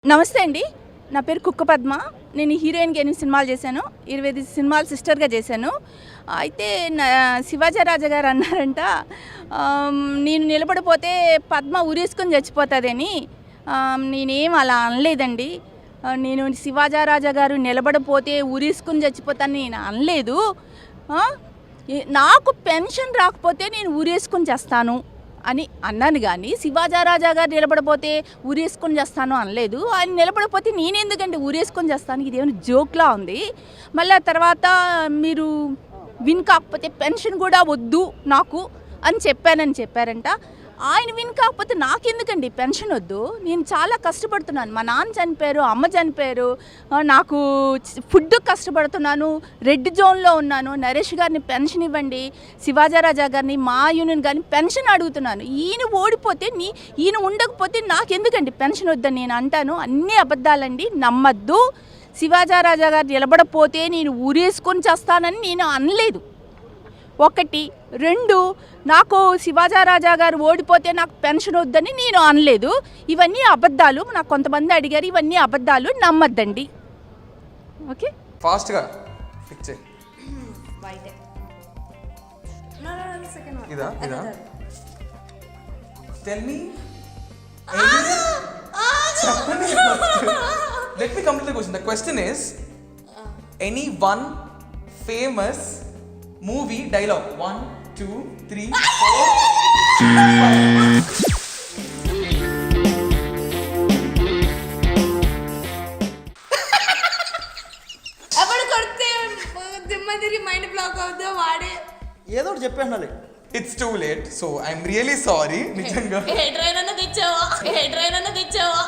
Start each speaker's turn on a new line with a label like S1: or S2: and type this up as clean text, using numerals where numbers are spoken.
S1: నమస్తే అండి. నా పేరు కుక్క పద్మ. నేను హీరోయిన్గా 8 సినిమాలు చేశాను. 25 సినిమాలు సిస్టర్గా చేశాను. అయితే శివాజీ రాజా గారు అన్నారంట, నేను నిలబడిపోతే పద్మ ఉరేసుకొని చచ్చిపోతుందని. నేనేం అలా అనలేదండి. నేను శివాజీ రాజా గారు నిలబడిపోతే ఉరేసుకొని చచ్చిపోతాను నేను అనలేదు. నాకు పెన్షన్ రాకపోతే నేను ఉరేసుకొని చేస్తాను అని అన్నాను. కానీ శివాజీ రాజా గారు నిలబడిపోతే ఊరేసుకొని చేస్తాను అనలేదు. ఆయన నిలబడిపోతే నేనెందుకంటే ఊరేసుకొని చేస్తాను, ఇదేమైనా జోక్లా ఉంది. మళ్ళీ తర్వాత మీరు విన్ కాకపోతే పెన్షన్ కూడా వద్దు నాకు అని చెప్పారంట. ఆయన విన్ కాకపోతే నాకెందుకండి పెన్షన్ వద్దు? నేను చాలా కష్టపడుతున్నాను. మా నాన్న చనిపోయారు, అమ్మ చనిపోయారు, నాకు ఫుడ్ కష్టపడుతున్నాను, రెడ్ జోన్లో ఉన్నాను. నరేష్ గారిని పెన్షన్ ఇవ్వండి, శివాజీ రాజా గారిని, మా యూనియన్ గారిని పెన్షన్ అడుగుతున్నాను. ఈయన ఓడిపోతే ఈయన ఉండకపోతే నాకెందుకండి పెన్షన్ వద్దని నేను అంటాను. అన్నీ అబద్ధాలండి, నమ్మద్దు. శివాజీ రాజా గారు నిలబడపోతే నేను ఊరేసుకొని చేస్తానని నేను అనలేదు. 1, 2 నాకు శివాజీ రాజా గారు ఓడిపోతే నాకు పెన్షన్ వద్దని నేను అనలేదు. ఇవన్నీ అబద్ధాలు. నాకు కొంతమంది అడిగారు, ఇవన్నీ అబద్ధాలు, నమ్మద్దండి. ఓకే,
S2: ఫాస్ట్గా ఫిక్స్ చేయి. ఇదా tell me. Let me complete the question. The question is any one famous movie dialogue. 1, 2, 3, 4, 5.
S3: అప్పుడు కొడితే దిమ్మదిరి మైండ్ బ్లాక్ అవుతుందో వాడే
S4: ఏదో ఒకటి చెప్పేయాలి.
S2: It's too late, so I'm really sorry. నిజంగా
S3: హెడ్ రైన్ తెచ్చావా?